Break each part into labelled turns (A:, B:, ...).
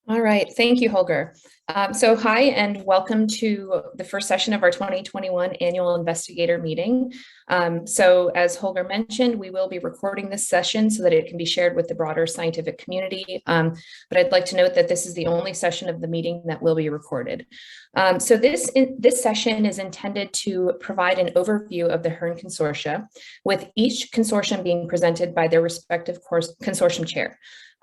A: All right, thank you, Holger. So hi and welcome to the first session of our 2021 annual investigator meeting. So as Holger mentioned, we will be recording this session so that it can be shared with the broader scientific community. But I'd like to note that this is the only session of the meeting that will be recorded. So this session is intended to provide an overview of the HIRN Consortia, with each consortium being presented by their respective consortium chair.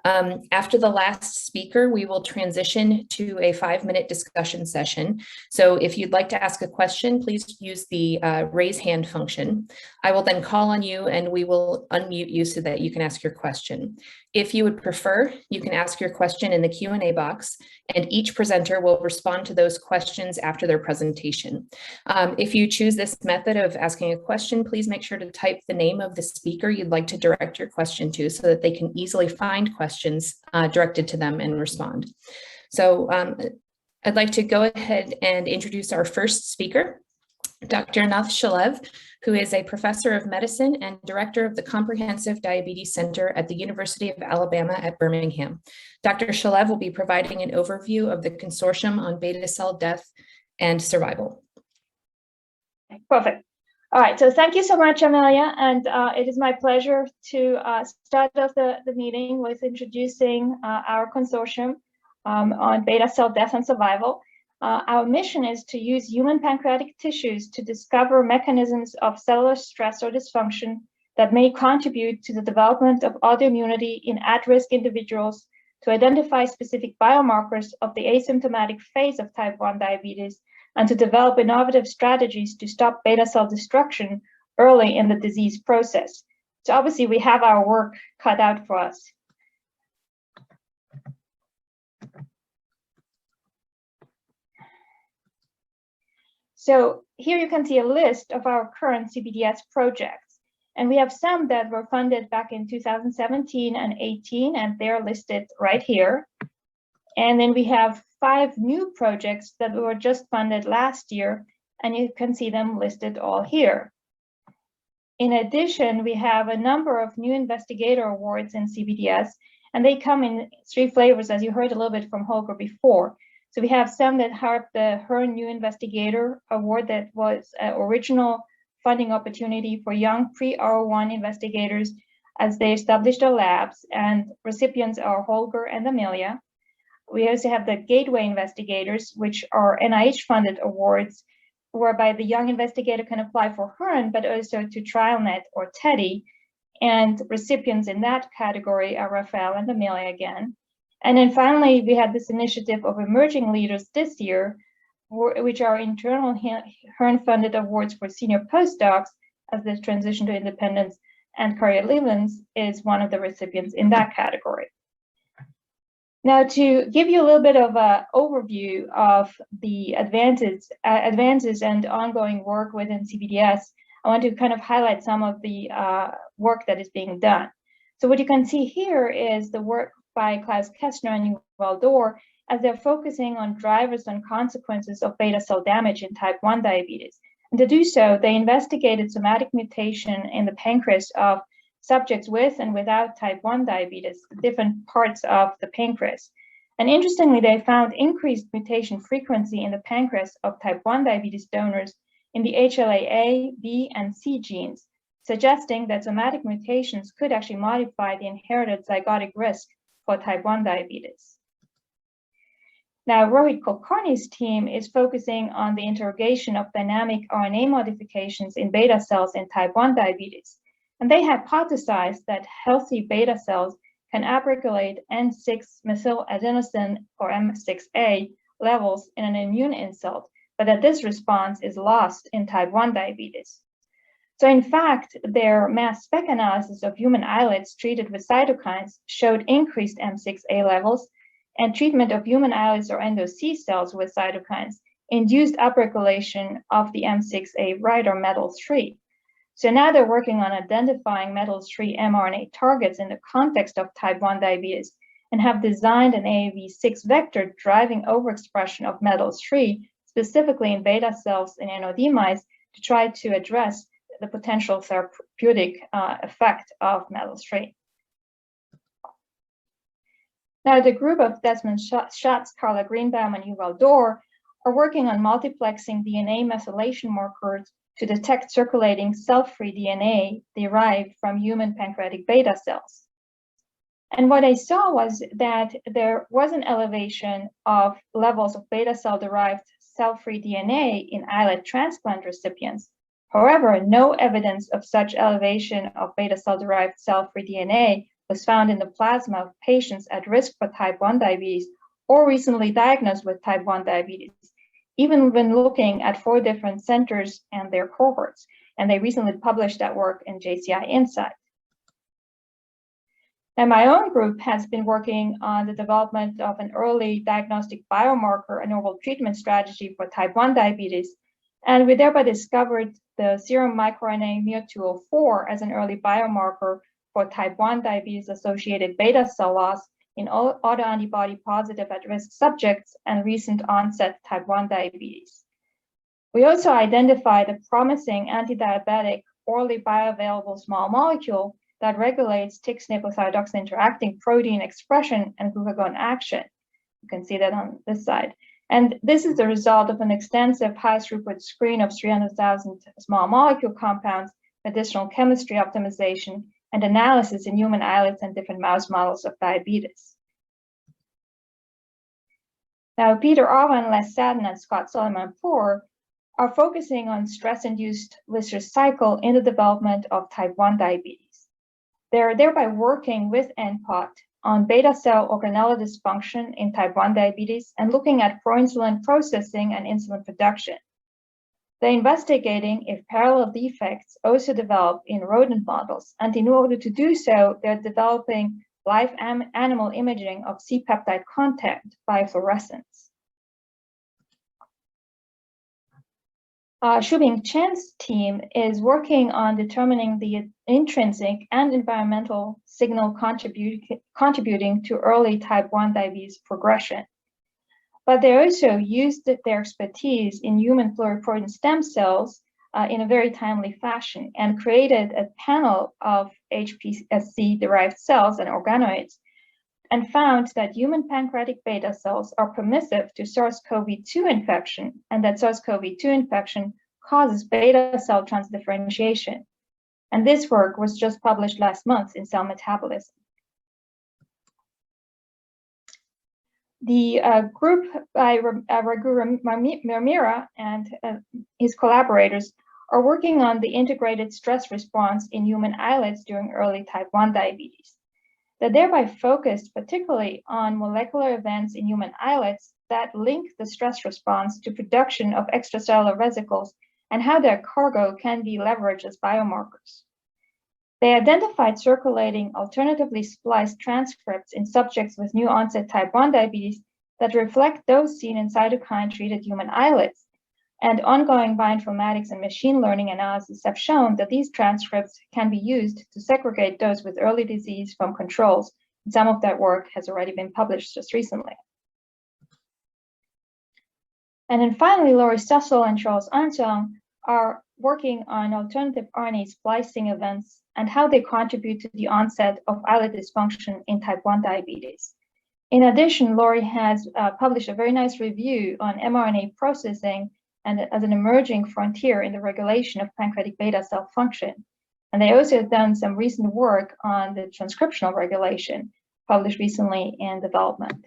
A: After the last speaker, we will transition to a 5-minute discussion session. So if you'd like to ask a question, please use the raise hand function. I will then call on you and we will unmute you so that you can ask your question. If you would prefer, you can ask your question in the Q&A box, and each presenter will respond to those questions after their presentation. If you choose this method of asking a question, please make sure to type the name of the speaker you'd like to direct your question to so that they can easily find questions directed to them and respond. So I'd like to go ahead and introduce our first speaker, Dr. Anath Shalev, who is a professor of medicine and director of the Comprehensive Diabetes Center at the University of Alabama at Birmingham. Dr. Shalev will be providing an overview of the consortium on beta cell death and survival.
B: Perfect. All right, so thank you so much, Amelia, and it is my pleasure to start off the meeting with introducing our consortium on beta cell death and survival. Our mission is to use human pancreatic tissues to discover mechanisms of cellular stress or dysfunction that may contribute to the development of autoimmunity in at-risk individuals, to identify specific biomarkers of the asymptomatic phase of type 1 diabetes, and to develop innovative strategies to stop beta cell destruction early in the disease process. So obviously we have our work cut out for us. So here you can see a list of our current CBDS projects. And we have some that were funded back in 2017 and 18, and they're listed right here. And then we have 5 new projects that were just funded last year, and you can see them listed all here. In addition, we have a number of new investigator awards in CBDS, and they come in 3 flavors, as you heard a little bit from Holger before. So we have some that have the HIRN New Investigator Award that was an original funding opportunity for young pre-R01 investigators as they established their labs, and recipients are Holger and Amelia. We also have the Gateway Investigators, which are NIH-funded awards, whereby the young investigator can apply for HIRN, but also to TrialNet or TEDdy. And recipients in that category are Raphael and Amelia again. And then finally, we had this initiative of emerging leaders this year, which are internal HIRN-funded awards for senior postdocs as they transition to independence, and Kari Levens is one of the recipients in that category. Now, to give you a little bit of an overview of the advances and ongoing work within CBDS, I want to kind of highlight some of the work that is being done. So what you can see here is the work by Klaus Kestner and Yuval Dor, as they're focusing on drivers and consequences of beta cell damage in type 1 diabetes. And to do so, they investigated somatic mutation in the pancreas of subjects with and without type 1 diabetes, different parts of the pancreas. And interestingly, they found increased mutation frequency in the pancreas of type 1 diabetes donors in the HLA-A, B, and C genes, suggesting that somatic mutations could actually modify the inherited zygotic risk for type 1 diabetes. Now, Rohit Kulkarni's team is focusing on the interrogation of dynamic RNA modifications in beta cells in type 1 diabetes. And they hypothesized that healthy beta cells can upregulate N6-methyladenosine, or M6A, levels in an immune insult, but that this response is lost in type 1 diabetes. So in fact, their mass spec analysis of human islets treated with cytokines showed increased M6A levels, and treatment of human islets or endo-C cells with cytokines induced upregulation of the M6A writer metal-3. So now they're working on identifying metal-3 mRNA targets in the context of type 1 diabetes, and have designed an AAV6 vector driving overexpression of metal-3, specifically in beta cells in NOD mice, to try to address the potential therapeutic effect of metal-3. Now, the group of Desmond Schatz, Carla Greenbaum, and Yuval Dor are working on multiplexing DNA methylation markers to detect circulating cell-free DNA derived from human pancreatic beta cells. And what I saw was that there was an elevation of levels of beta cell-derived cell-free DNA in islet transplant recipients. However, no evidence of such elevation of beta cell-derived cell-free DNA was found in the plasma of patients at risk for type 1 diabetes or recently diagnosed with type 1 diabetes, even when looking at 4 different centers and their cohorts. And they recently published that work in JCI Insight. And my own group has been working on the development of an early diagnostic biomarker, a novel treatment strategy for type 1 diabetes. And we thereby discovered the serum microRNA MYO204 as an early biomarker for type 1 diabetes-associated beta cell loss in autoantibody positive at-risk subjects and recent onset type 1 diabetes. We also identified a promising anti-diabetic orally bioavailable small molecule that regulates TIC/SNP with thyroxine interacting protein expression and glucagon action. You can see that on this side. And this is the result of an extensive high-throughput screen of 300,000 small molecule compounds, additional chemistry optimization, and analysis in human islets and different mouse models of diabetes. Now, Peter Arvan, Les Sadden, and Scott Solomon-Poor are focusing on stress-induced viscous cycle in the development of type 1 diabetes. They're thereby working with NPOT on beta cell organelle dysfunction in type 1 diabetes and looking at proinsulin processing and insulin production. They're investigating if parallel defects also develop in rodent models, and in order to do so, they're developing live animal imaging of C-peptide content by fluorescence. Shubing Chen's team is working on determining the intrinsic and environmental signal contributing to early type 1 diabetes progression. But they also used their expertise in human pluripotent stem cells in a very timely fashion and created a panel of HPSC-derived cells and organoids and found that human pancreatic beta cells are permissive to SARS-CoV-2 infection, and that SARS-CoV-2 infection causes beta cell transdifferentiation. And this work was just published last month in Cell Metabolism. The group by Raghu Marmira and his collaborators are working on the integrated stress response in human islets during early type 1 diabetes. They're thereby focused particularly on molecular events in human islets that link the stress response to production of extracellular vesicles and how their cargo can be leveraged as biomarkers. They identified circulating alternatively spliced transcripts in subjects with new onset type 1 diabetes that reflect those seen in cytokine-treated human islets. And ongoing bioinformatics and machine learning analysis have shown that these transcripts can be used to segregate those with early disease from controls. And some of that work has already been published just recently. And then finally, Laurie Stussel and Charles Armstrong are working on alternative RNA splicing events and how they contribute to the onset of islet dysfunction in type 1 diabetes. In addition, Laurie has published a very nice review on mRNA processing and as an emerging frontier in the regulation of pancreatic beta cell function. And they also have done some recent work on the transcriptional regulation, published recently in Development.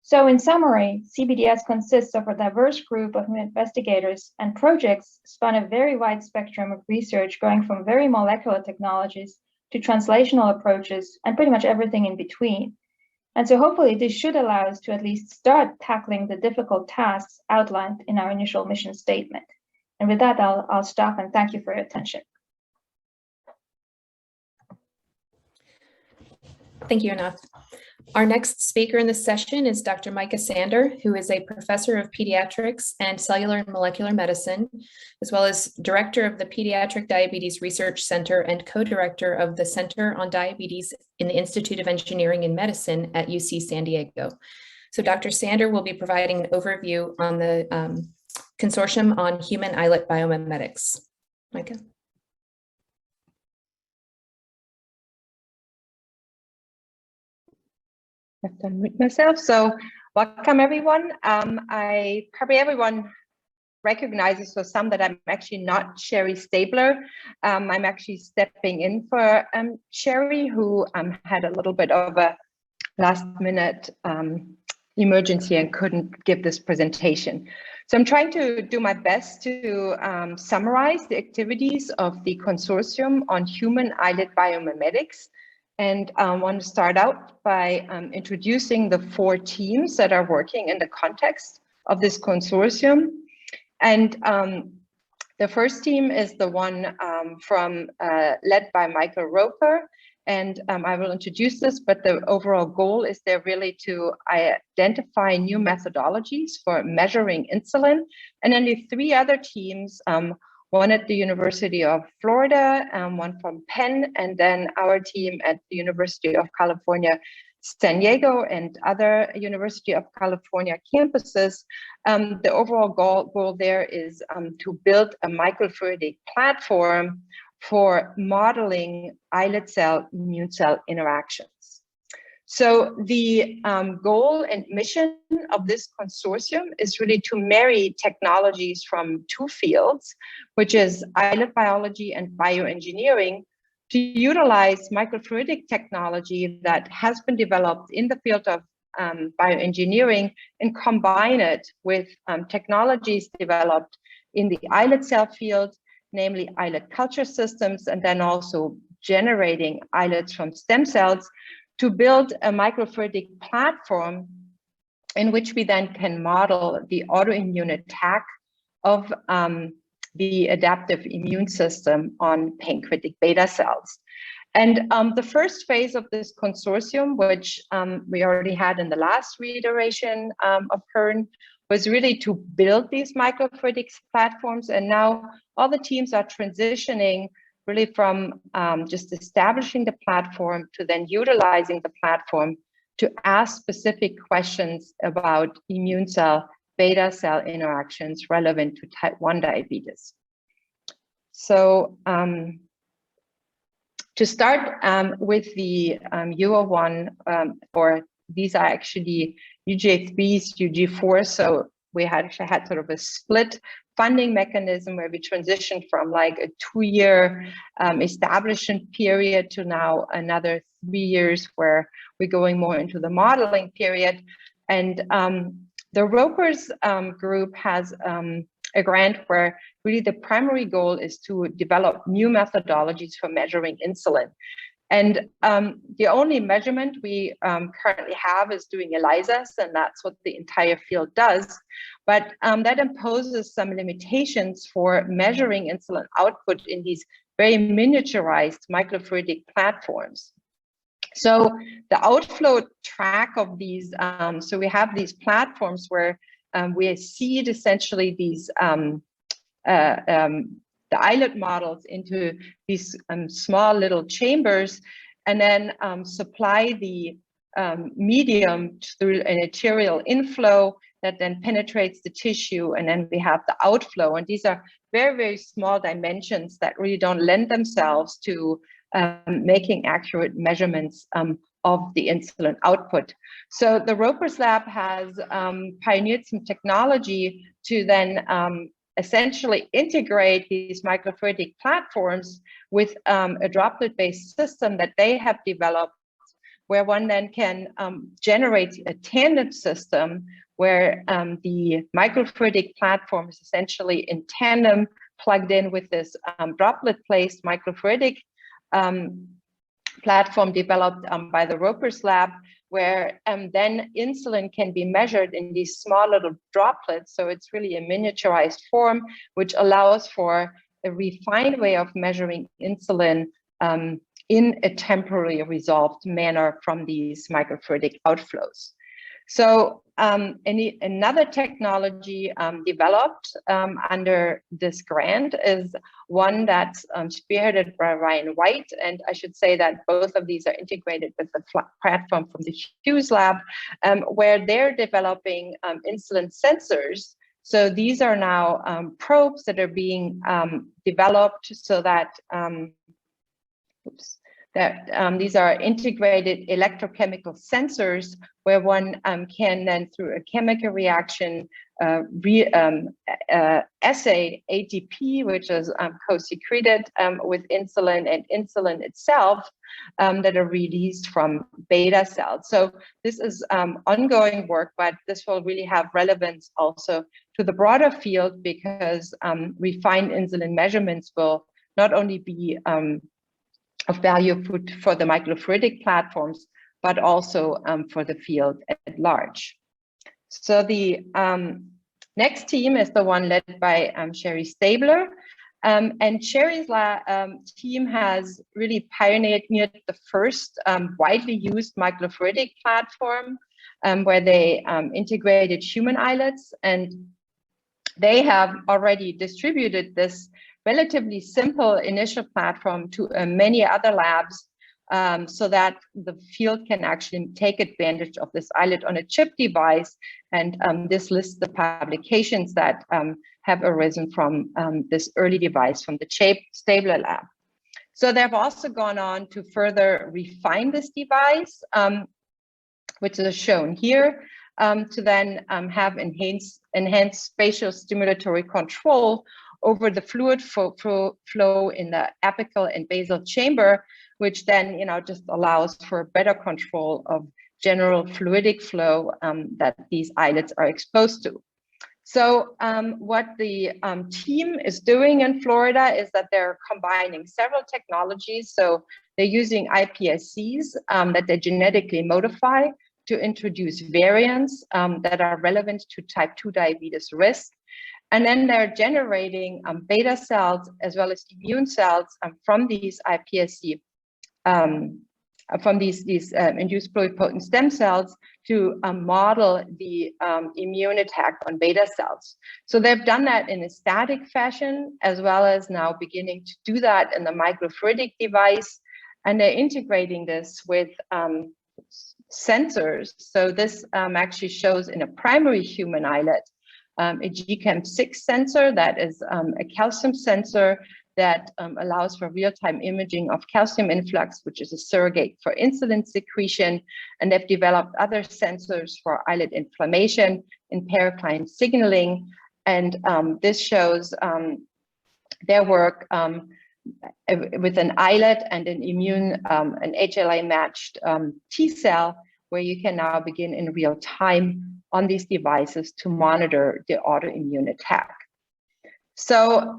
B: So in summary, CBDS consists of a diverse group of investigators and projects span a very wide spectrum of research, going from very molecular technologies to translational approaches and pretty much everything in between. And so hopefully this should allow us to at least start tackling the difficult tasks outlined in our initial mission statement. And with that, I'll stop and thank you for your attention.
A: Thank you, Anath. Our next speaker in this session is Dr. Maike Sander, who is a professor of pediatrics and cellular and molecular medicine, as well as director of the Pediatric Diabetes Research Center and co-director of the Center on Diabetes in the Institute of Engineering and Medicine at UC San Diego. So Dr. Sander will be providing an overview on the Consortium on Human Islet Biomimetics. Maike.
C: have to unmute myself. So welcome everyone. Probably everyone recognizes for some that I'm actually not Sherry Stabler. I'm actually stepping in for Sherry, who had a little bit of a last minute emergency and couldn't give this presentation. So I'm trying to do my best to summarize the activities of the consortium on human islet biomimetics. And I want to start out by introducing the 4 teams that are working in the context of this consortium. And the first team is the one led by Michael Roper. And I will introduce this, but the overall goal is there really to identify new methodologies for measuring insulin. And then the 3 other teams, one at the University of Florida, one from Penn, and then our team at the University of California, San Diego, and other University of California campuses. The overall goal there is to build a microfluidic platform for modeling islet cell immune cell interactions. So the goal and mission of this consortium is really to marry technologies from 2 fields, which is islet biology and bioengineering, to utilize microfluidic technology that has been developed in the field of bioengineering and combine it with technologies developed in the islet cell field, namely islet culture systems, and then also generating islets from stem cells to build a microfluidic platform in which we then can model the autoimmune attack of the adaptive immune system on pancreatic beta cells. And the first phase of this consortium, which we already had in the last reiteration of HIRN, was really to build these microfluidics platforms. And now all the teams are transitioning really from just establishing the platform to then utilizing the platform to ask specific questions about immune cell beta cell interactions relevant to type 1 diabetes. So to start with the UO1, or these are actually UGA3s, UG4. So we actually had sort of a split funding mechanism where we transitioned from like a 2-year establishment period to now another 3 years where we're going more into the modeling period. And the Ropers group has a grant where really the primary goal is to develop new methodologies for measuring insulin. And the only measurement we currently have is doing ELISAs, and that's what the entire field does. But that imposes some limitations for measuring insulin output in these very miniaturized microfluidic platforms. So the outflow track of these, so we have these platforms where we seed essentially these the islet models into these small little chambers, and then supply the medium through an arterial inflow that then penetrates the tissue, and then we have the outflow. And these are very, very small dimensions that really don't lend themselves to making accurate measurements of the insulin output. So the Roper's lab has pioneered some technology to then essentially integrate these microfluidic platforms with a droplet-based system that they have developed, where one then can generate a tandem system where the microfluidic platform is essentially in tandem plugged in with this droplet-placed microfluidic platform developed by the Roper's lab, where then insulin can be measured in these small little droplets. So it's really a miniaturized form, which allows for a refined way of measuring insulin in a temporarily resolved manner from these microfluidic outflows. So another technology developed under this grant is one that's spearheaded by Ryan White. And I should say that both of these are integrated with the platform from the Hughes lab, where they're developing insulin sensors. So these are now probes that are being developed so that that these are integrated electrochemical sensors where one can then, through a chemical reaction, assay ATP, which is co-secreted with insulin, and insulin itself that are released from beta cells. So this is ongoing work, but this will really have relevance also to the broader field, because refined insulin measurements will not only be of value for the microfluidic platforms, but also for the field at large. So the next team is the one led by Sherry Stabler. And Sherry's team has really pioneered the first widely used microfluidic platform where they integrated human islets, and they have already distributed this relatively simple initial platform to many other labs, so that the field can actually take advantage of this islet on a chip device. And this lists the publications that have arisen from this early device from the Stabler lab. So they've also gone on to further refine this device, which is shown here, to then have enhanced spatial stimulatory control over the fluid flow in the apical and basal chamber, which then just allows for better control of general fluidic flow that these islets are exposed to. So what the team is doing in Florida is that they're combining several technologies. So they're using iPSCs that they genetically modify to introduce variants that are relevant to type 2 diabetes risk. And then they're generating beta cells as well as immune cells from these iPSC, from these induced pluripotent stem cells to model the immune attack on beta cells. So they've done that in a static fashion, as well as now beginning to do that in the microfluidic device. And they're integrating this with sensors. So this actually shows in a primary human islet a GCAM6 sensor that is a calcium sensor that allows for real-time imaging of calcium influx, which is a surrogate for insulin secretion. And they've developed other sensors for islet inflammation and paracline signaling. And this shows their work with an islet and an immune, an HLA-matched T cell, where you can now begin in real time on these devices to monitor the autoimmune attack. So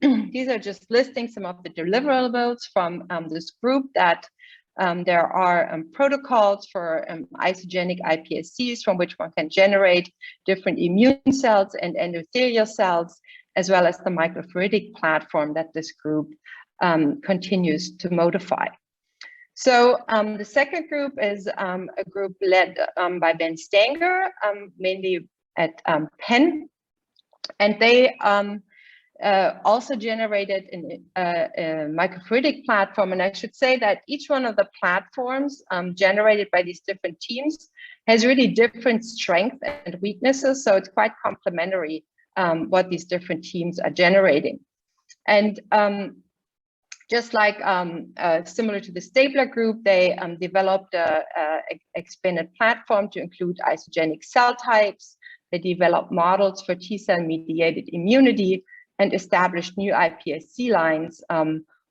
C: these are just listing some of the deliverables from this group, that there are protocols for isogenic iPSCs from which one can generate different immune cells and endothelial cells, as well as the microfluidic platform that this group continues to modify. So the second group is a group led by Ben Stanger, mainly at Penn, and they also generated a microfluidic platform. And I should say that each one of the platforms generated by these different teams has really different strengths and weaknesses. So it's quite complementary what these different teams are generating. And just like similar to the Stabler group, they developed an expanded platform to include isogenic cell types. They developed models for T-cell mediated immunity and established new iPSC lines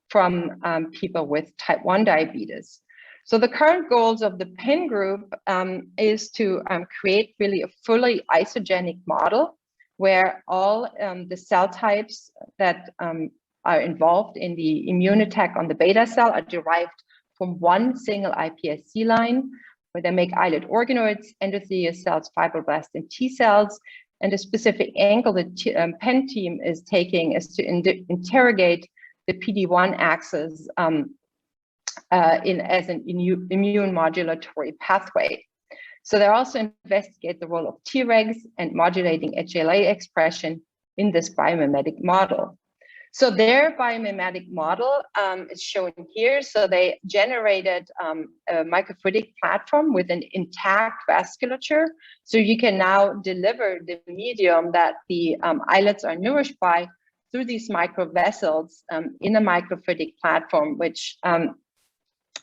C: from people with type 1 diabetes. So the current goals of the Penn group is to create really a fully isogenic model where all the cell types that are involved in the immune attack on the beta cell are derived from one single iPSC line, where they make islet organoids, endothelial cells, fibroblasts, and T cells. And the specific angle the Penn team is taking is to interrogate the PD-1 axis as an immune modulatory pathway. So they also investigate the role of Tregs and modulating HLA expression in this biomimetic model. So their biomimetic model is shown here. So they generated a microfluidic platform with an intact vasculature. So you can now deliver the medium that the islets are nourished by through these microvessels in a microfluidic platform, which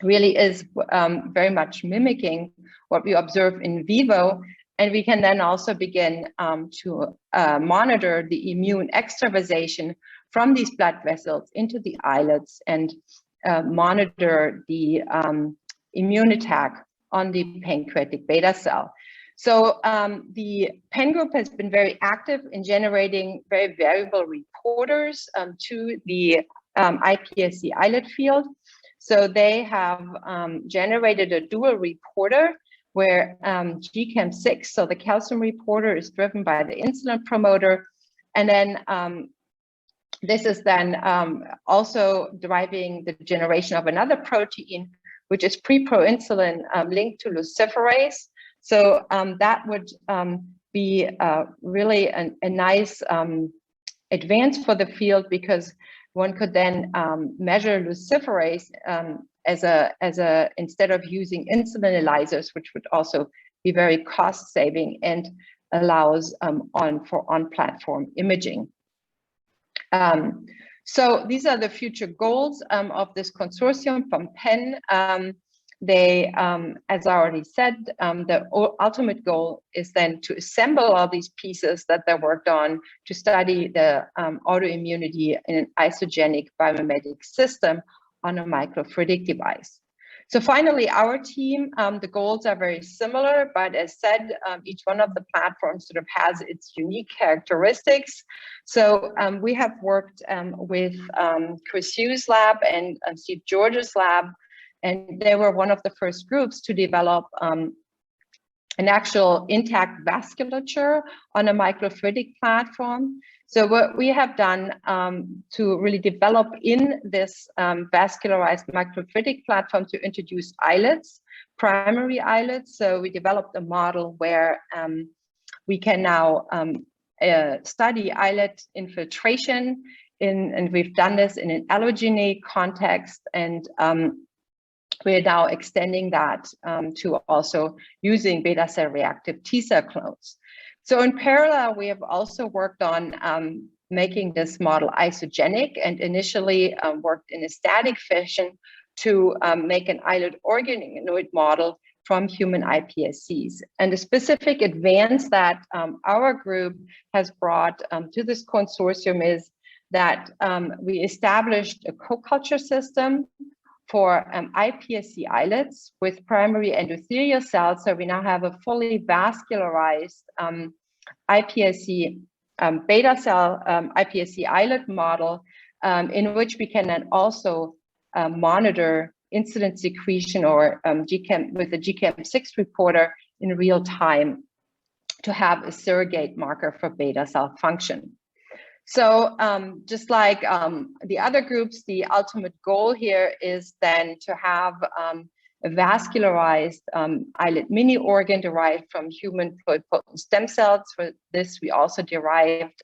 C: really is very much mimicking what we observe in vivo. And we can then also begin to monitor the immune extravasation from these blood vessels into the islets and monitor the immune attack on the pancreatic beta cell. So the PEN group has been very active in generating very variable reporters to the iPSC islet field. So they have generated a dual reporter where GCAM6, so the calcium reporter, is driven by the insulin promoter. And then this is then also driving the generation of another protein, which is pre-proinsulin linked to luciferase. So that would be really a nice advance for the field, because one could then measure luciferase as a instead of using insulin ELISAs, which would also be very cost saving and allows on-platform imaging. So these are the future goals of this consortium from PEN. They, as I already said, the ultimate goal is then to assemble all these pieces that they worked on to study the autoimmunity in an isogenic biomimetic system on a microfluidic device. So finally, our team, the goals are very similar, but as said, each one of the platforms sort of has its unique characteristics. So we have worked with Chris Hughes' lab and Steve George's lab, and they were one of the first groups to develop an actual intact vasculature on a microfluidic platform. So what we have done to really develop in this vascularized microfluidic platform to introduce islets, primary islets. So we developed a model where we can now study islet infiltration and we've done this in an allogeneic context, and we're now extending that to also using beta cell reactive T cell clones. So in parallel, we have also worked on making this model isogenic, and initially worked in a static fashion to make an islet organoid model from human iPSCs. And the specific advance that our group has brought to this consortium is that we established a co-culture system for iPSC islets with primary endothelial cells. So we now have a fully vascularized iPSC beta cell iPSC islet model in which we can then also monitor insulin secretion or GCAM with the GCAM6 reporter in real time to have a surrogate marker for beta cell function. So just like the other groups, the ultimate goal here is then to have a vascularized islet mini organ derived from human pluripotent stem cells. For this, we also derived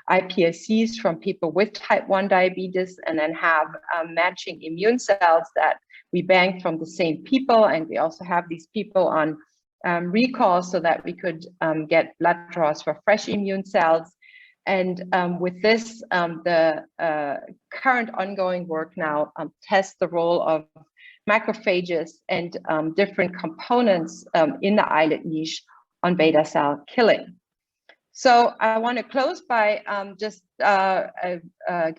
C: iPSCs from people with type 1 diabetes, and then have matching immune cells that we banked from the same people. And we also have these people on recall so that we could get blood draws for fresh immune cells. And with this, the current ongoing work now tests the role of macrophages and different components in the islet niche on beta cell killing. So I want to close by just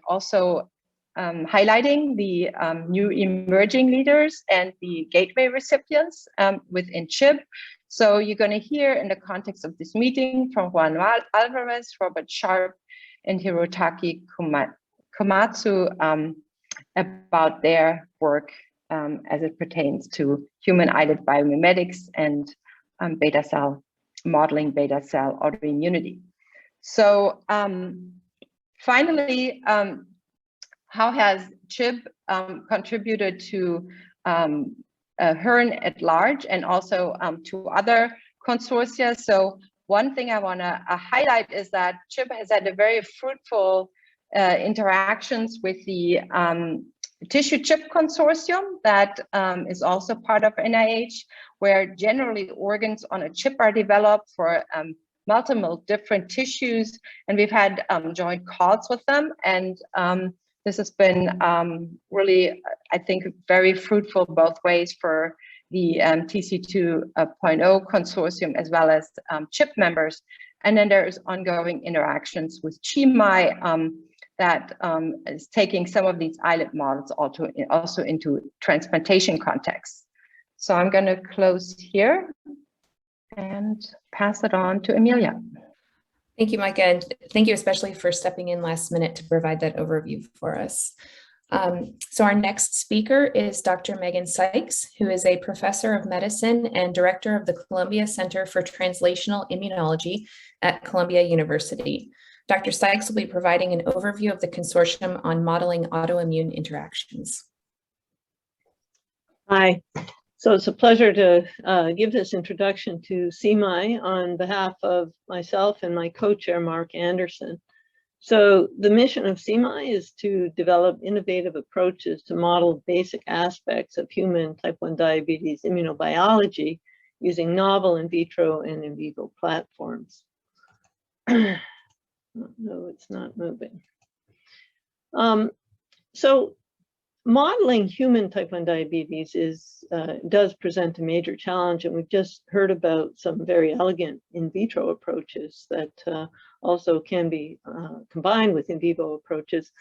C: also highlighting the new emerging leaders and the gateway recipients within CHIB. So you're going to hear in the context of this meeting from Juan Alvarez, Robert Sharp, and Hirotaki Komatsu about their work as it pertains to human islet biomimetics and beta cell modeling, beta cell autoimmunity. So finally, how has CHIB contributed to HIRN at large and also to other consortia? So one thing I want to highlight is that CHIB has had a very fruitful interactions with the Tissue Chip Consortium that is also part of NIH, where generally organs on a chip are developed for multiple different tissues, and we've had joint calls with them, and this has been really I think, very fruitful both ways for the TC 2.0 consortium as well as CHIB members. And then there is ongoing interactions with CMAI that is taking some of these islet models also into transplantation contexts. So I'm going to close here and pass it on to Amelia.
A: Thank you, Maike, and thank you especially for stepping in last minute to provide that overview for us. So our next speaker is Dr. Megan Sykes, who is a professor of medicine and director of the Columbia Center for Translational Immunology at Columbia University. Dr. Sykes will be providing an overview of the consortium on modeling autoimmune interactions.
D: Hi. So it's a pleasure to give this introduction to CMAI on behalf of myself and my co-chair, Mark Anderson. So the mission of CMAI is to develop innovative approaches to model basic aspects of human type 1 diabetes immunobiology using novel in vitro and in vivo platforms. No, it's not moving. So modeling human type 1 diabetes does present a major challenge, and we've just heard about some very elegant in vitro approaches that also can be combined with in vivo approaches.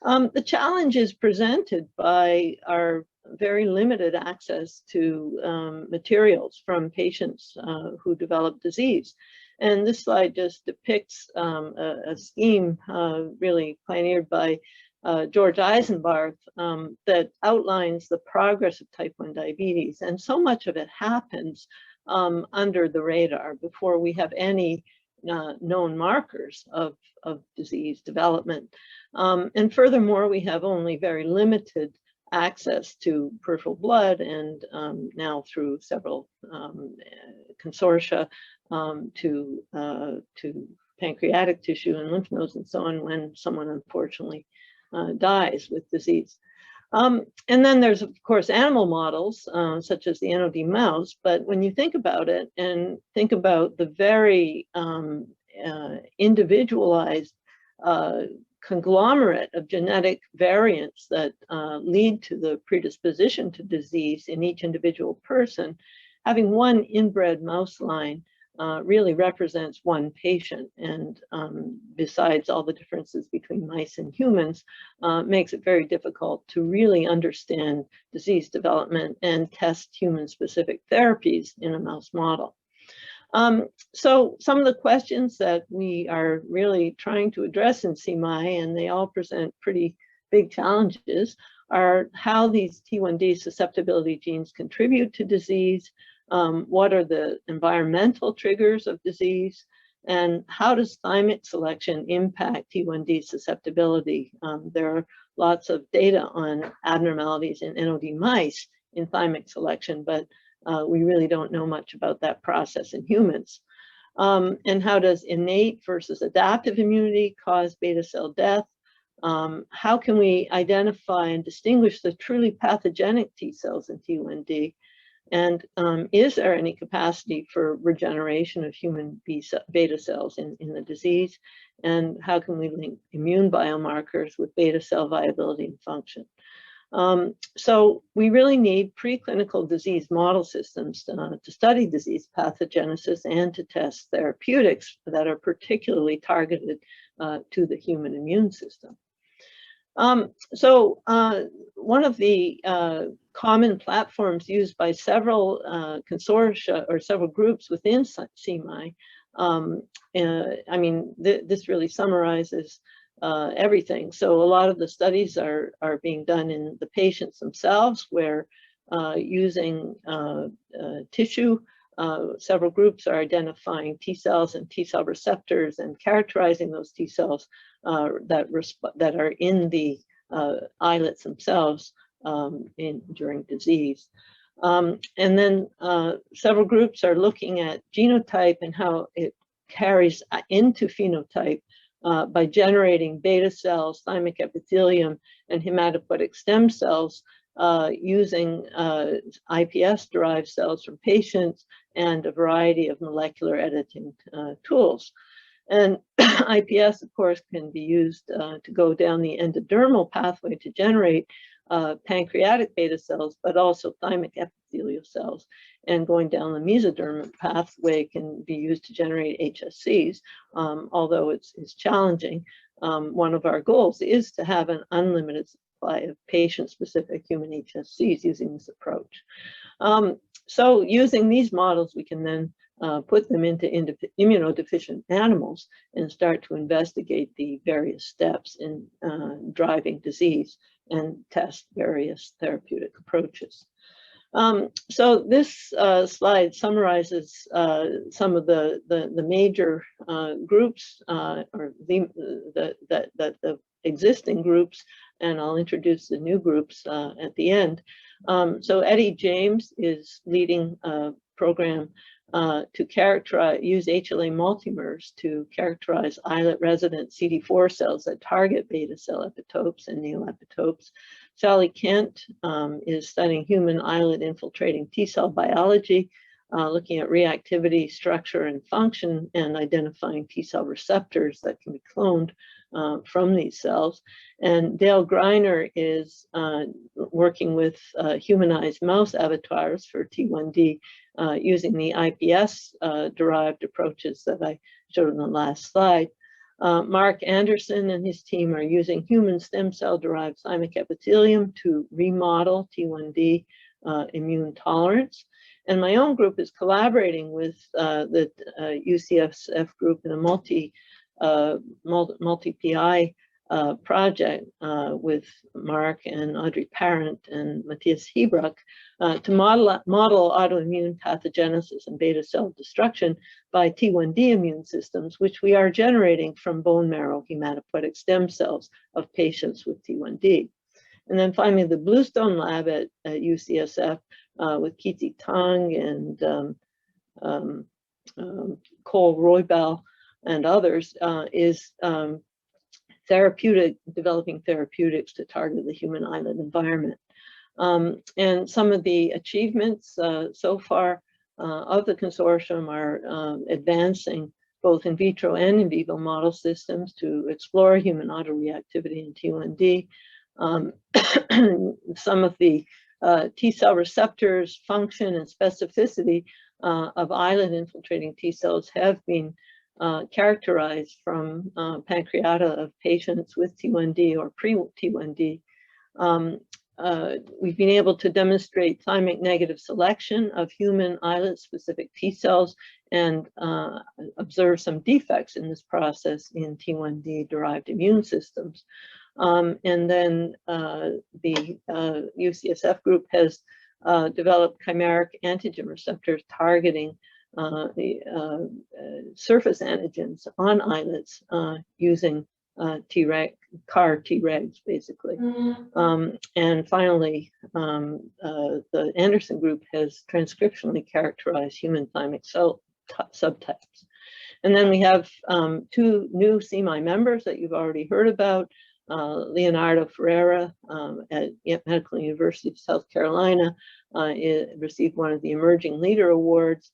D: The challenge is presented by our very limited access to materials from patients who develop disease. And this slide just depicts a scheme really pioneered by George Eisenbarth that outlines the progress of type 1 diabetes. And so much of it happens under the radar before we have any known markers of disease development. And furthermore, we have only very limited access to peripheral blood and now through several consortia to pancreatic tissue and lymph nodes and so on when someone unfortunately dies with disease. And then there's, of course, animal models, such as the NOD mouse. But when you think about it and think about the very individualized conglomerate of genetic variants that lead to the predisposition to disease in each individual person, having one inbred mouse line really represents one patient, and besides all the differences between mice and humans, makes it very difficult to really understand disease development and test human-specific therapies in a mouse model. So some of the questions that we are really trying to address in CMAI, and they all present pretty big challenges, are how these T1D susceptibility genes contribute to disease, what are the environmental triggers of disease, and how does thymic selection impact T1D susceptibility? There are lots of data on abnormalities in NOD mice in thymic selection, but we really don't know much about that process in humans. And how does innate versus adaptive immunity cause beta cell death? How can we identify and distinguish the truly pathogenic T cells in T1D? And is there any capacity for regeneration of human beta cells in the disease? And how can we link immune biomarkers with beta cell viability and function? So we really need preclinical disease model systems to study disease pathogenesis and to test therapeutics that are particularly targeted to the human immune system. So one of the common platforms used by several consortia or several groups within CMAI, I mean, this really summarizes everything. So a lot of the studies are being done in the patients themselves, where using tissue, several groups are identifying T cells and T cell receptors and characterizing those T cells that are in the islets themselves during disease. And then several groups are looking at genotype and how it carries into phenotype by generating beta cells, thymic epithelium, and hematopoietic stem cells using iPS-derived cells from patients and a variety of molecular editing tools. And iPS, of course, can be used to go down the endodermal pathway to generate pancreatic beta cells, but also thymic epithelial cells. And going down the mesodermal pathway can be used to generate HSCs, although it's challenging. One of our goals is to have an unlimited supply of patient-specific human HSCs using this approach. So using these models, we can then put them into immunodeficient animals and start to investigate the various steps in driving disease and test various therapeutic approaches. So this slide summarizes some of the major groups or the existing groups, and I'll introduce the new groups at the end. So Eddie James is leading a program to use HLA multimers to characterize islet resident CD4 cells that target beta cell epitopes and neoepitopes. Sally Kent is studying human islet infiltrating T cell biology, looking at reactivity, structure, and function, and identifying T cell receptors that can be cloned from these cells. And Dale Greiner is working with humanized mouse avatars for T1D using the IPS derived approaches that I showed in the last slide. Mark Anderson and his team are using human stem cell derived thymic epithelium to remodel T1D immune tolerance. And my own group is collaborating with the UCSF group in a multi-PI project with Mark and Audrey Parent and Matthias Hebruck to model autoimmune pathogenesis and beta cell destruction by T1D immune systems, which we are generating from bone marrow hematopoietic stem cells of patients with T1D. And then finally, the Bluestone Lab at UCSF with Kiti Tang and Cole Roybal and others is developing therapeutics to target the human islet environment. And some of the achievements so far of the consortium are advancing both in vitro and in vivo model systems to explore human autoreactivity in T1D. Some of the T cell receptors, function, and specificity of islet infiltrating T cells have been characterized from pancreata of patients with T1D or pre-T1D. We've been able to demonstrate thymic negative selection of human islet-specific T cells and observe some defects in this process in T1D-derived immune systems. And then the UCSF group has developed chimeric antigen receptors targeting the surface antigens on islets using CAR Tregs, basically. And finally, the Anderson group has transcriptionally characterized human thymic cell subtypes. And then we have two new CMAI members that you've already heard about. Leonardo Ferreira at Medical University of South Carolina received one of the Emerging Leader Awards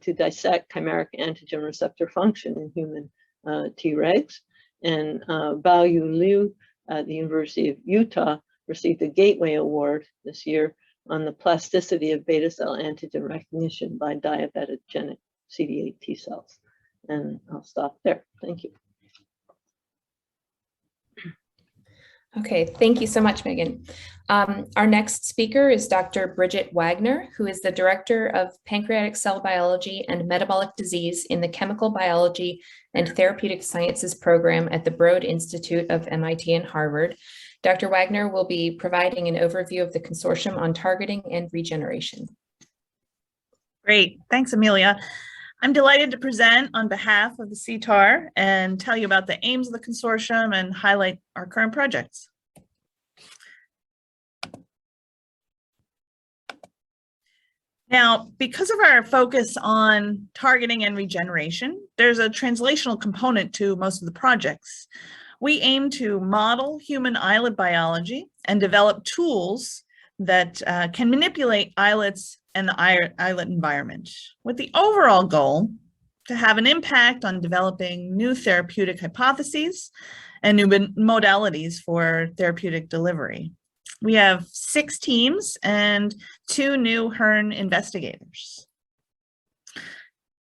D: to dissect chimeric antigen receptor function in human Tregs. And Bao-Yu Liu at the University of Utah received the Gateway Award this year on the plasticity of beta cell antigen recognition by diabetogenic CD8 T cells. And I'll stop there. Thank you.
A: Okay, thank you so much, Megan. Our next speaker is Dr. Bridget Wagner, who is the Director of Pancreatic Cell Biology and Metabolic Disease in the Chemical Biology and Therapeutic Sciences program at the Broad Institute of MIT and Harvard. Dr. Wagner will be providing an overview of the consortium on targeting and regeneration.
E: Great, thanks, Amelia. I'm delighted to present on behalf of the CTAR and tell you about the aims of the consortium and highlight our current projects. Now, because of our focus on targeting and regeneration, there's a translational component to most of the projects. We aim to model human islet biology and develop tools that can manipulate islets and the islet environment, with the overall goal to have an impact on developing new therapeutic hypotheses and new modalities for therapeutic delivery. We have 6 teams and 2 new HIRN investigators.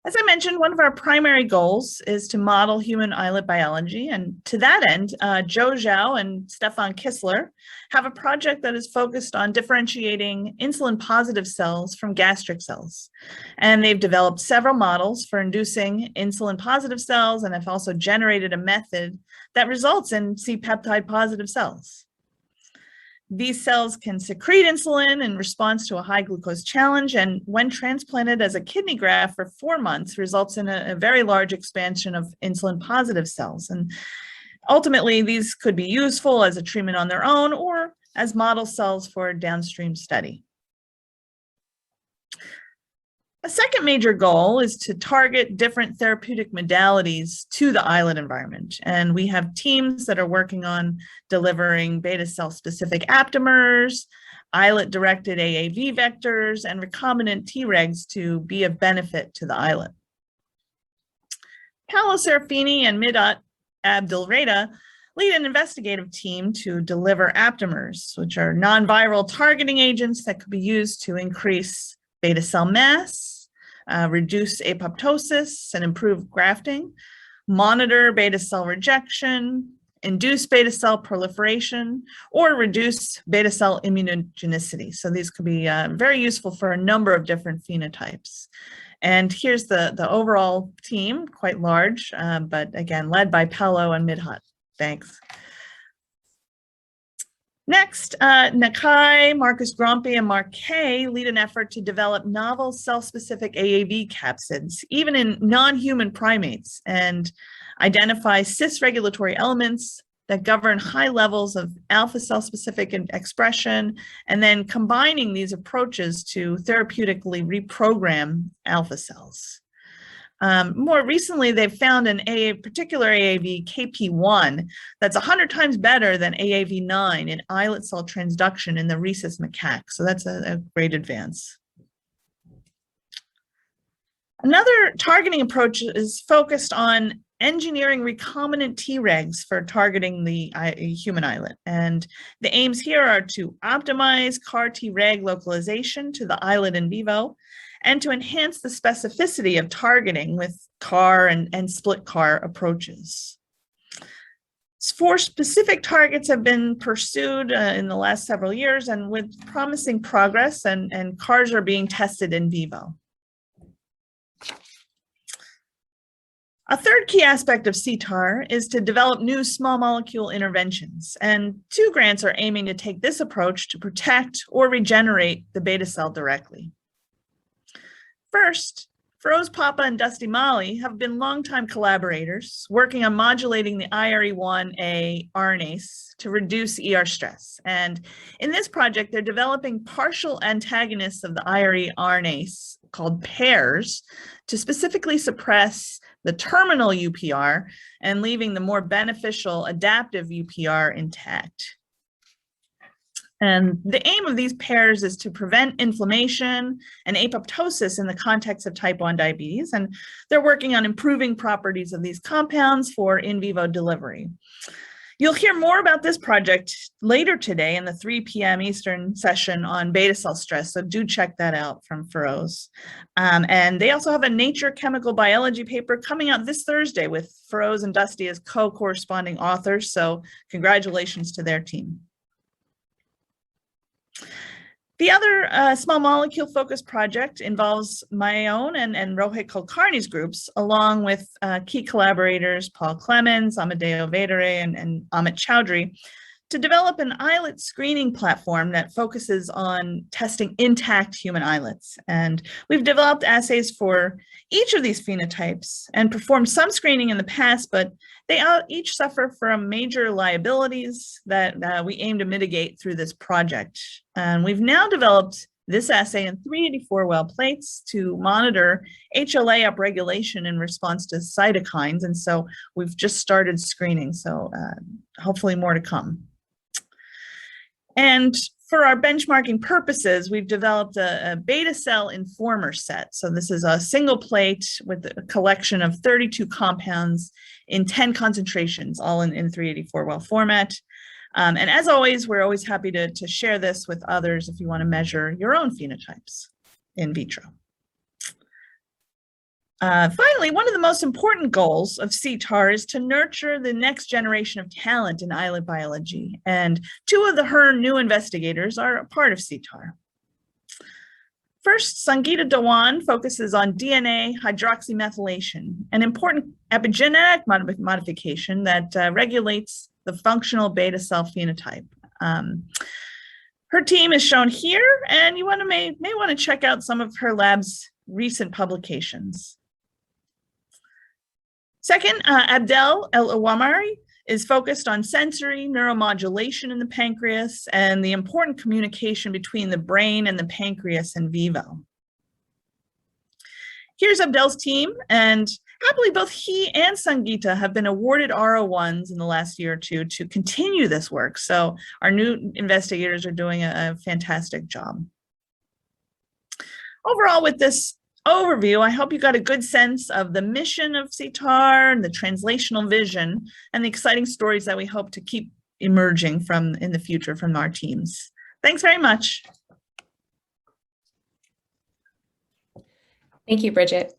E: As I mentioned, one of our primary goals is to model human islet biology. And to that end, Joe Zhao and Stefan Kissler have a project that is focused on differentiating insulin-positive cells from gastric cells. And they've developed several models for inducing insulin-positive cells and have also generated a method that results in C-peptide positive cells. These cells can secrete insulin in response to a high glucose challenge, and when transplanted as a kidney graft for 4 months, results in a very large expansion of insulin-positive cells. And ultimately, these could be useful as a treatment on their own or as model cells for downstream study. A second major goal is to target different therapeutic modalities to the islet environment. And we have teams that are working on delivering beta cell specific aptamers, islet-directed AAV vectors, and recombinant Tregs to be of benefit to the islet. Paolo Serafini and Midat Abdulreda lead an investigative team to deliver aptamers, which are non-viral targeting agents that could be used to increase beta cell mass, reduce apoptosis and improve grafting, monitor beta cell rejection, induce beta cell proliferation, or reduce beta cell immunogenicity. So these could be very useful for a number of different phenotypes. And here's the overall team, quite large, but again, led by Paolo and Midhat. Thanks. Next, Nakai, Marcus Grompe, and Maike lead an effort to develop novel cell-specific AAV capsids, even in non-human primates, and identify cis-regulatory elements that govern high levels of alpha cell-specific expression, and then combining these approaches to therapeutically reprogram alpha cells. More recently, they've found a particular AAV, KP1, that's 100 times better than AAV9 in islet cell transduction in the rhesus macaque. So that's a great advance. Another targeting approach is focused on engineering recombinant Tregs for targeting the human islet. And the aims here are to optimize CAR Treg localization to the islet in vivo, and to enhance the specificity of targeting with CAR and split CAR approaches. 4 specific targets have been pursued in the last several years, and with promising progress, and CARs are being tested in vivo. A third key aspect of CTAR is to develop new small molecule interventions, and 2 grants are aiming to take this approach to protect or regenerate the beta cell directly. First, Feroz Papa and Dusty Molly have been longtime collaborators working on modulating the IRE1A RNase to reduce ER stress. And in this project, they're developing partial antagonists of the IRE RNase called pairs to specifically suppress the terminal UPR and leaving the more beneficial adaptive UPR intact. And the aim of these pairs is to prevent inflammation and apoptosis in the context of type 1 diabetes. And they're working on improving properties of these compounds for in vivo delivery. You'll hear more about this project later today in the 3 p.m. Eastern session on beta cell stress. So do check that out from Feroz. And they also have a Nature Chemical Biology paper coming out this Thursday with Feroz and Dusty as co-corresponding authors. So congratulations to their team. The other small molecule focused project involves my own and Rohit Kulkarni's groups, along with key collaborators, Paul Clemens, Amadeo Vedere, and Amit Chowdhury, to develop an islet screening platform that focuses on testing intact human islets. And we've developed assays for each of these phenotypes and performed some screening in the past, but they each suffer from major liabilities that we aim to mitigate through this project. And we've now developed this assay in 384 well plates to monitor HLA upregulation in response to cytokines. And so we've just started screening, so hopefully more to come. And for our benchmarking purposes, we've developed a beta cell informer set. So this is a single plate with a collection of 32 compounds in 10 concentrations, all in 384 well format. And as always, we're always happy to share this with others if you want to measure your own phenotypes in vitro. Finally, one of the most important goals of CTAR is to nurture the next generation of talent in islet biology, and 2 of the HIRN new investigators are a part of CTAR. First, Sangeeta Dhawan focuses on DNA hydroxymethylation, an important epigenetic modification that regulates the functional beta cell phenotype. Her team is shown here, and you may want to check out some of her lab's recent publications. Second, Abdel El-Awamari is focused on sensory neuromodulation in the pancreas and the important communication between the brain and the pancreas in vivo. Here's Abdel's team, and happily both he and Sangeeta have been awarded R01s in the last year or two to continue this work. So our new investigators are doing a fantastic job. Overall, with this overview, I hope you got a good sense of the mission of CTAR and the translational vision and the exciting stories that we hope to keep emerging from in the future from our teams. Thanks very much.
A: Thank you, Bridget.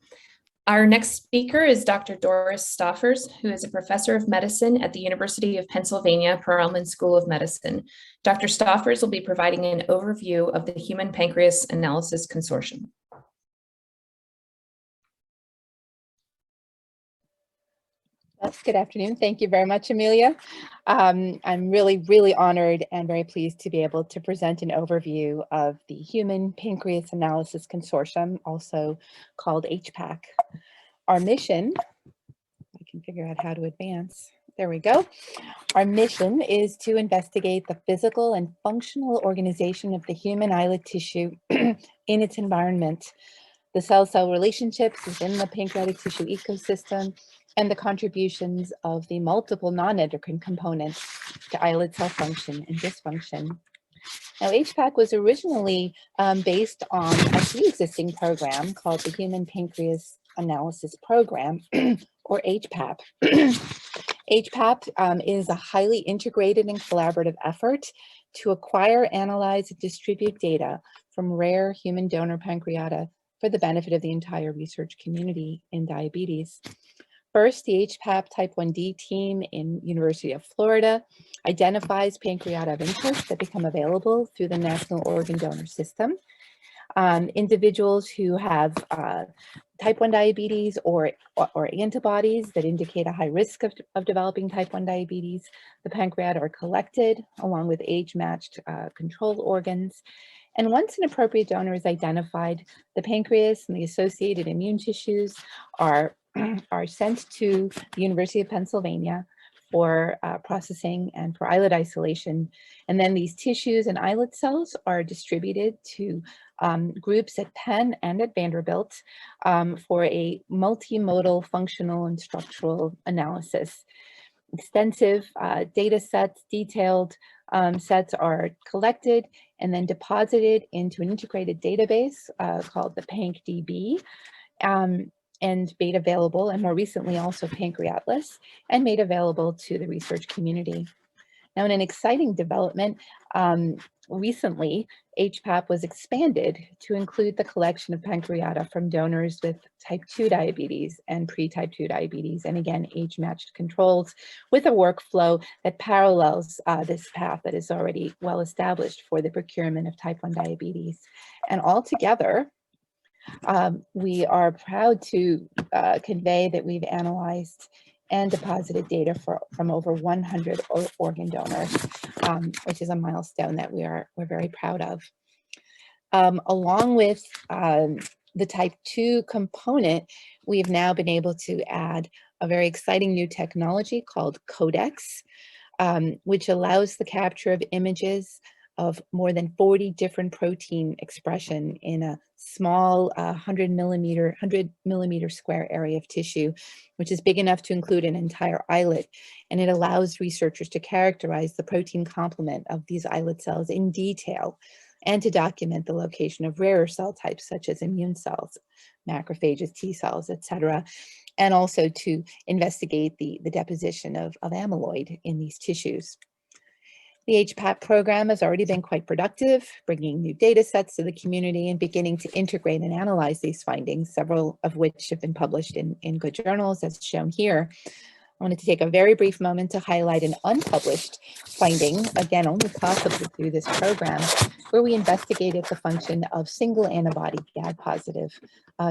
A: Our next speaker is Dr. Doris Stoffers, who is a professor of medicine at the University of Pennsylvania Perelman School of Medicine. Dr. Stoffers will be providing an overview of the Human Pancreas Analysis Consortium.
F: Good afternoon. Thank you very much, Amelia. I'm really honored and very pleased to be able to present an overview of the Human Pancreas Analysis Consortium, also called HPAC. Our mission, I can figure out how to advance. There we go. Our mission is to investigate the physical and functional organization of the human islet tissue in its environment, the cell-cell relationships within the pancreatic tissue ecosystem, and the contributions of the multiple non-endocrine components to islet cell function and dysfunction. Now, HPAC was originally based on a pre-existing program called the Human Pancreas Analysis Program, or HPAP. HPAP is a highly integrated and collaborative effort to acquire, analyze, and distribute data from rare human donor pancreata for the benefit of the entire research community in diabetes. First, the HPAP Type 1D team in University of Florida identifies pancreata of interest that become available through the National Organ Donor System. Individuals who have type 1 diabetes or antibodies that indicate a high risk of developing type 1 diabetes, the pancreata are collected along with age-matched control organs. And once an appropriate donor is identified, the pancreas and the associated immune tissues are sent to the University of Pennsylvania for processing and for islet isolation. And then these tissues and islet cells are distributed to groups at Penn and at Vanderbilt for a multimodal functional and structural analysis. Extensive data sets, detailed sets are collected and then deposited into an integrated database called the PancDB. And made available, and more recently also Pancreatlas, and made available to the research community. Now, in an exciting development, recently, HPAP was expanded to include the collection of pancreata from donors with type 2 diabetes and pre-type 2 diabetes, and again, age-matched controls with a workflow that parallels this path that is already well established for the procurement of type 1 diabetes. And altogether, we are proud to convey that we've analyzed and deposited data from over 100 organ donors, which is a milestone that we're very proud of. Along with the type 2 component, we've now been able to add a very exciting new technology called Codex, which allows the capture of images of more than 40 different protein expression in a small 100 millimeter square area of tissue, which is big enough to include an entire islet. And it allows researchers to characterize the protein complement of these islet cells in detail and to document the location of rarer cell types such as immune cells, macrophages, T cells, etc., and also to investigate the deposition of amyloid in these tissues. The HPAC program has already been quite productive, bringing new data sets to the community and beginning to integrate and analyze these findings, several of which have been published in good journals, as shown here. I wanted to take a very brief moment to highlight an unpublished finding, again, only possibly through this program, where we investigated the function of single antibody GAD positive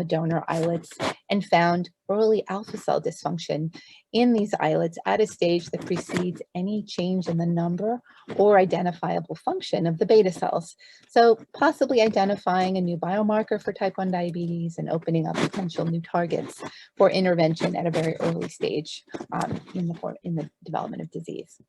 F: donor islets and found early alpha cell dysfunction in these islets at a stage that precedes any change in the number or identifiable function of the beta cells. So possibly identifying a new biomarker for type 1 diabetes and opening up potential new targets for intervention at a very early stage in the development of disease.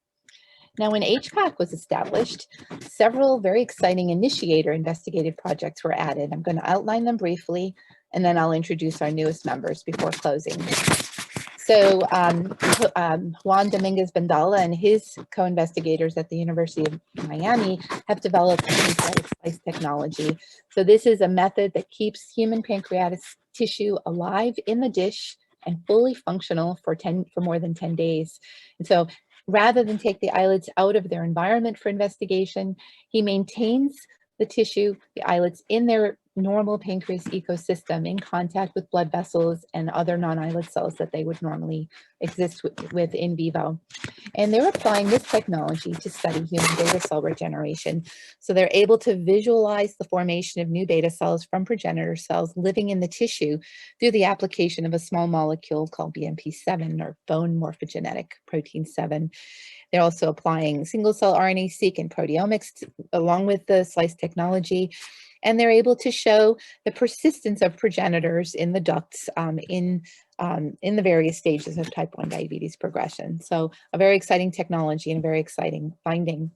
F: Now, when HPAC was established, several very exciting initiator investigative projects were added. I'm going to outline them briefly, and then I'll introduce our newest members before closing. So Juan Dominguez Bendala and his co-investigators at the University of Miami have developed pancreatic slice technology. So this is a method that keeps human pancreatic tissue alive in the dish and fully functional for more than 10 days. And so rather than take the islets out of their environment for investigation, he maintains the tissue, the islets, in their normal pancreas ecosystem in contact with blood vessels and other non-islet cells that they would normally exist with in vivo. And they're applying this technology to study human beta cell regeneration. So they're able to visualize the formation of new beta cells from progenitor cells living in the tissue through the application of a small molecule called BMP7, or bone morphogenetic protein 7. They're also applying single cell RNA-seq and proteomics along with the slice technology. And they're able to show the persistence of progenitors in the ducts in the various stages of type 1 diabetes progression. So a very exciting technology and a very exciting finding.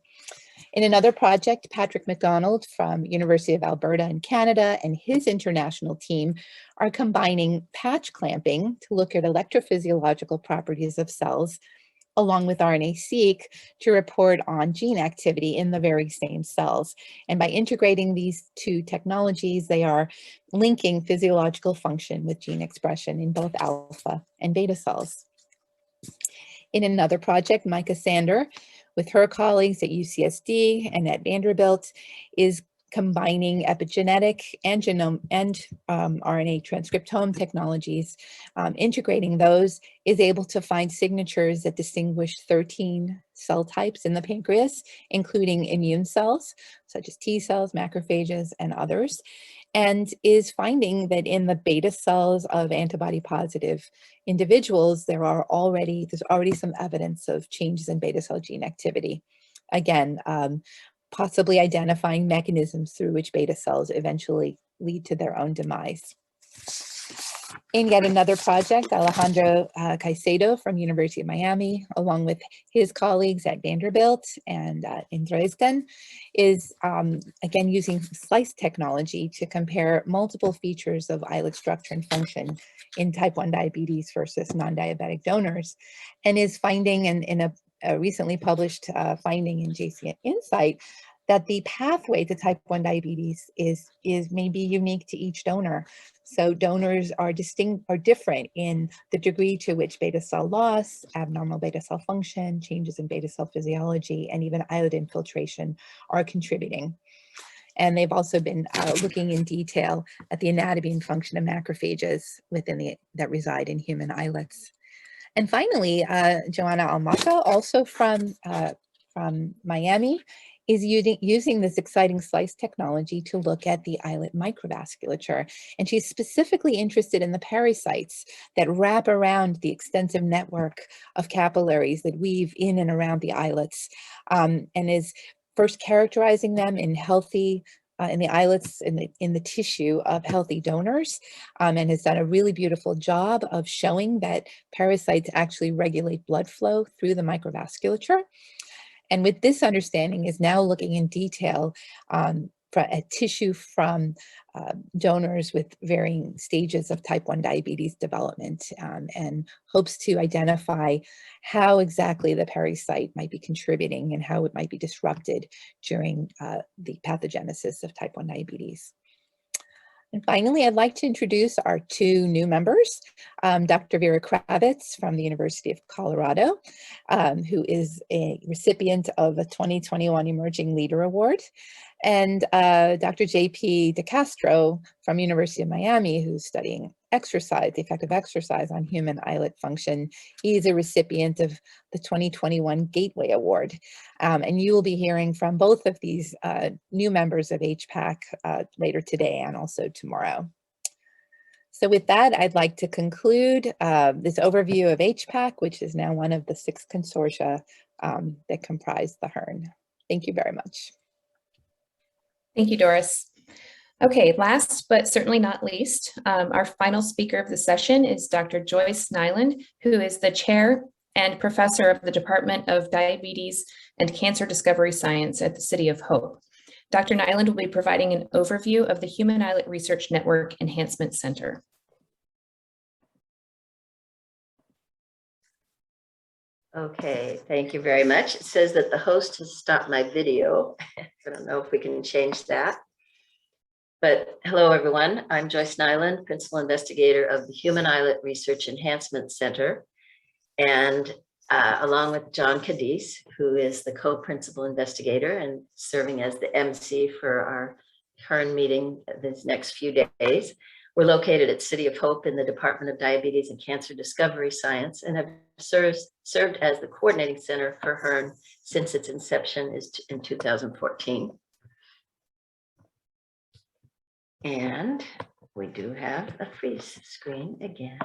F: In another project, Patrick McDonald from University of Alberta in Canada and his international team are combining patch clamping to look at electrophysiological properties of cells along with RNA-seq to report on gene activity in the very same cells. And by integrating these two technologies, they are linking physiological function with gene expression in both alpha and beta cells. In another project, Maike Sander, with her colleagues at UCSD and at Vanderbilt, is combining epigenetic and genome and RNA transcriptome technologies. Integrating those is able to find signatures that distinguish 13 cell types in the pancreas, including immune cells, such as T cells, macrophages, and others, and is finding that in the beta cells of antibody positive individuals, there's already some evidence of changes in beta cell gene activity. Again, possibly identifying mechanisms through which beta cells eventually lead to their own demise. In yet another project, Alejandro Caicedo from University of Miami, along with his colleagues at Vanderbilt and in Dresden, is again using slice technology to compare multiple features of islet structure and function in type 1 diabetes versus non-diabetic donors, and is finding in a recently published finding in JC Insight that the pathway to type 1 diabetes is maybe unique to each donor. So donors are different in the degree to which beta cell loss, abnormal beta cell function, changes in beta cell physiology, and even islet infiltration are contributing. And they've also been looking in detail at the anatomy and function of macrophages that reside in human islets. And finally, Joanna Almaca, also from Miami, is using this exciting slice technology to look at the islet microvasculature. And she's specifically interested in the pericytes that wrap around the extensive network of capillaries that weave in and around the islets, and is first characterizing them in healthy in the islets in the tissue of healthy donors, and has done a really beautiful job of showing that pericytes actually regulate blood flow through the microvasculature. And with this understanding is now looking in detail at tissue from donors with varying stages of type 1 diabetes development, and hopes to identify how exactly the pericyte might be contributing and how it might be disrupted during the pathogenesis of type 1 diabetes. And finally, I'd like to introduce our two new members, Dr. Vera Kravitz from the University of Colorado, who is a recipient of a 2021 Emerging Leader Award, and Dr. JP DeCastro from University of Miami, who's studying exercise, the effect of exercise on human islet function. He's a recipient of the 2021 Gateway Award. And you will be hearing from both of these new members of HPAC later today and also tomorrow. So with that, I'd like to conclude this overview of HPAC, which is now one of the 6 consortia that comprise the HIRN. Thank you very much.
A: Thank you, Doris. Okay, last but certainly not least, our final speaker of the session is Dr. Joyce Niland, who is the chair and professor of the Department of Diabetes and Cancer Discovery Science at the City of Hope. Dr. Niland will be providing an overview of the Human Islet Research Network Enhancement Center.
G: Okay, thank you very much. It says that the host has stopped my video. I don't know if we can change that. But hello, everyone. I'm Joyce Niland, Principal Investigator of the Human Islet Research Enhancement Center. And along with John Cadiz, who is the co-principal investigator and serving as the MC for our HIRN meeting these next few days. We're located at City of Hope in the Department of Diabetes and Cancer Discovery Science and have served as the coordinating center for HIRN since its inception in 2014. And we do have a freeze screen again.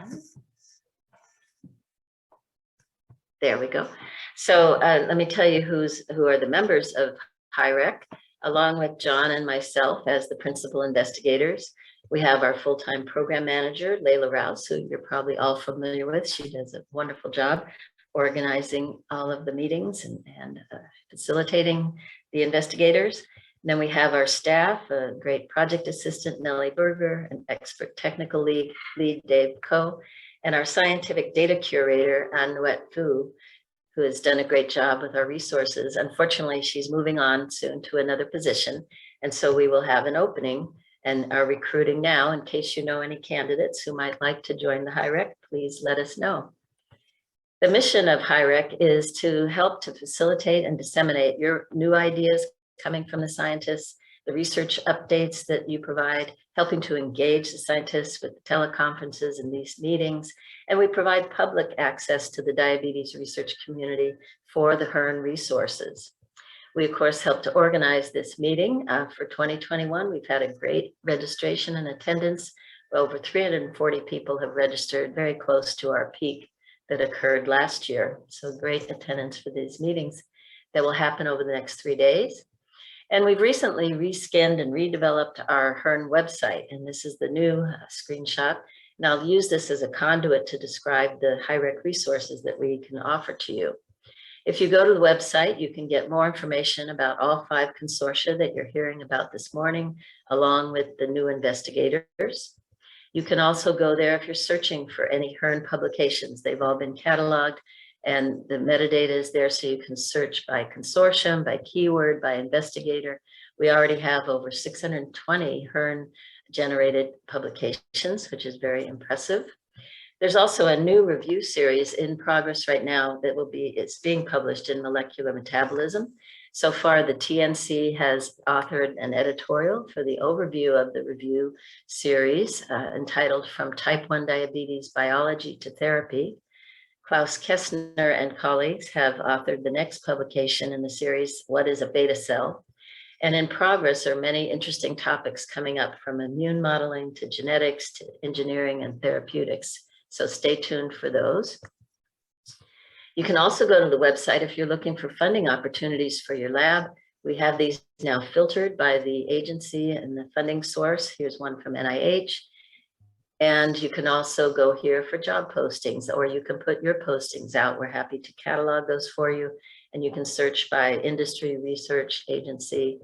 G: There we go. So let me tell you who are the members of HIREC, along with John and myself as the principal investigators. We have our full-time program manager, Layla Rouse, who you're probably all familiar with. She does a wonderful job organizing all of the meetings and facilitating the investigators. And then we have our staff, a great project assistant, Nellie Berger, an expert technical lead, Dave Coe, and our scientific data curator, Anuet Fu, who has done a great job with our resources. Unfortunately, she's moving on soon to another position. And so we will have an opening and are recruiting now. In case you know any candidates who might like to join the HIREC, please let us know. The mission of HIREC is to help to facilitate and disseminate your new ideas coming from the scientists, the research updates that you provide, helping to engage the scientists with teleconferences and these meetings. And we provide public access to the diabetes research community for the HIRN resources. We, of course, help to organize this meeting for 2021. We've had a great registration and attendance. Over 340 people have registered, very close to our peak that occurred last year. So great attendance for these meetings that will happen over the next 3 days. And we've recently reskinned and redeveloped our HIRN website. And this is the new screenshot. And I'll use this as a conduit to describe the HIREC resources that we can offer to you. If you go to the website, you can get more information about all 5 consortia that you're hearing about this morning, along with the new investigators. You can also go there if you're searching for any HIRN publications. They've all been cataloged and the metadata is there so you can search by consortium, by keyword, by investigator. We already have over 620 HIRN generated publications, which is very impressive. There's also a new review series in progress right now that it's being published in Molecular Metabolism. So far, the TNC has authored an editorial for the overview of the review series entitled From Type 1 Diabetes Biology to Therapy. Klaus Kessner and colleagues have authored the next publication in the series, What is a Beta Cell? And in progress are many interesting topics coming up from immune modeling to genetics to engineering and therapeutics. So stay tuned for those. You can also go to the website if you're looking for funding opportunities for your lab. We have these now filtered by the agency and the funding source. Here's one from NIH. And you can also go here for job postings, or you can put your postings out. We're happy to catalog those for you. And you can search by industry, research, agency.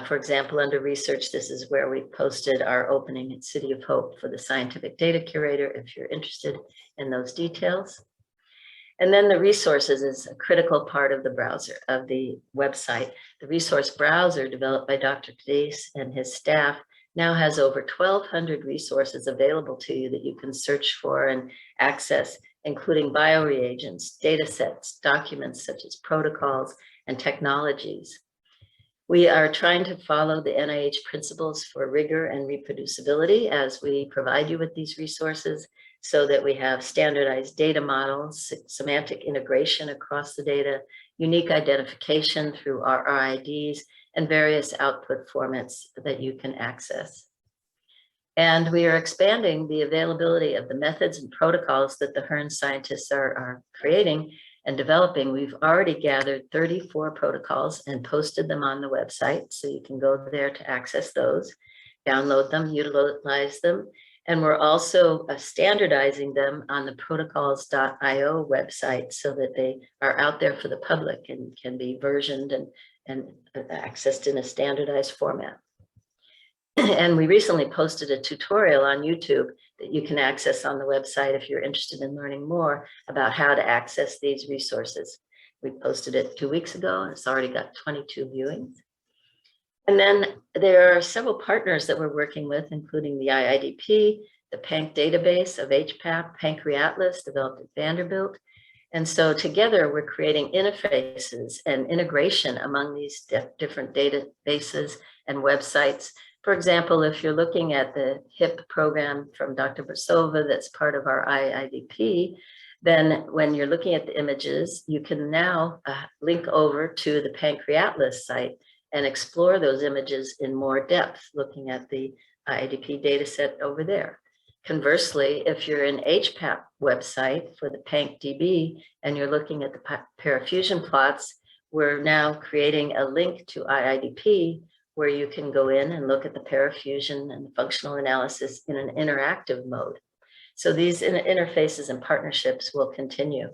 G: For example, under research, this is where we posted our opening at City of Hope for the scientific data curator, if you're interested in those details. And then the resources is a critical part of the browser, of the website. The resource browser developed by Dr. Cadiz and his staff now has over 1,200 resources available to you that you can search for and access, including bioreagents, data sets, documents such as protocols and technologies. We are trying to follow the NIH principles for rigor and reproducibility as we provide you with these resources so that we have standardized data models, semantic integration across the data, unique identification through RRIDs, and various output formats that you can access. And we are expanding the availability of the methods and protocols that the HIRN scientists are creating and developing. We've already gathered 34 protocols and posted them on the website, so you can go there to access those, download them, utilize them. And we're also standardizing them on the protocols.io website so that they are out there for the public and can be versioned and accessed in a standardized format. And we recently posted a tutorial on YouTube that you can access on the website if you're interested in learning more about how to access these resources. We posted it 2 weeks ago and it's already got 22 viewings. And then there are several partners that we're working with, including the IIDP, the PANC database of HPAC, Pancreatlas developed at Vanderbilt. And so together we're creating interfaces and integration among these different databases and websites. For example, if you're looking at the HIP program from Dr. Brasova that's part of our IIDP, then when you're looking at the images, you can now link over to the Pancreatlas site and explore those images in more depth, looking at the IIDP data set over there. Conversely, if you're in HPAC website for the PancDB and you're looking at the parafusion plots, we're now creating a link to IIDP where you can go in and look at the parafusion and the functional analysis in an interactive mode. So these interfaces and partnerships will continue.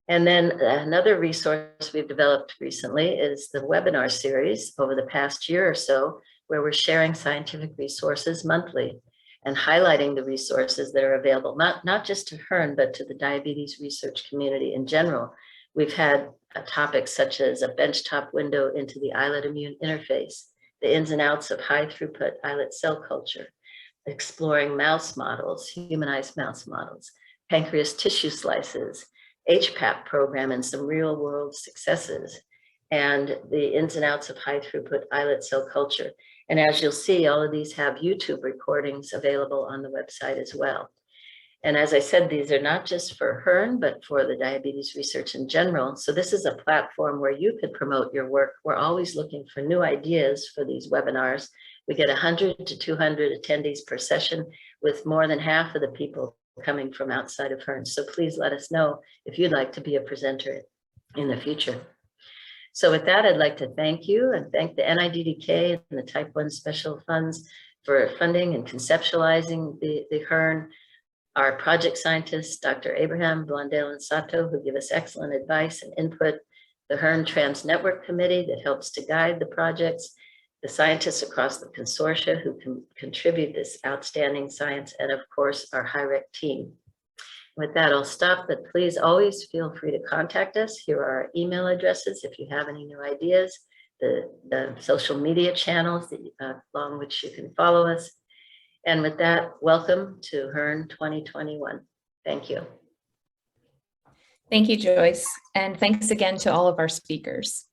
G: And then another resource we've developed recently is the webinar series over the past year or so, where we're sharing scientific resources monthly and highlighting the resources that are available, not just to HIRN, but to the diabetes research community in general. We've had topics such as a benchtop window into the Islet immune interface, the ins and outs of high throughput islet cell culture, exploring mouse models, humanized mouse models, pancreas tissue slices, HPAC program and some real world successes, and the ins and outs of high throughput islet cell culture. And as you'll see, all of these have YouTube recordings available on the website as well. And as I said, these are not just for HIRN, but for the diabetes research in general. So this is a platform where you could promote your work. We're always looking for new ideas for these webinars. We get 100 to 200 attendees per session, with more than half of the people coming from outside of HIRN. So please let us know if you'd like to be a presenter in the future. So with that, I'd like to thank you and thank the NIDDK and the Type 1 Special Funds for funding and conceptualizing the HIRN. Our project scientists, Dr. Abraham, Blondale, and Sato, who give us excellent advice and input, the HIRN Trans Network Committee that helps to guide the projects, the scientists across the consortia who can contribute this outstanding science, and of course, our HIREC team. With that, I'll stop, but please always feel free to contact us. Here are our email addresses if you have any new ideas, the social media channels that, along which you can follow us. And with that, welcome to HIRN 2021. Thank you.
A: Thank you, Joyce. And thanks again to all of our speakers.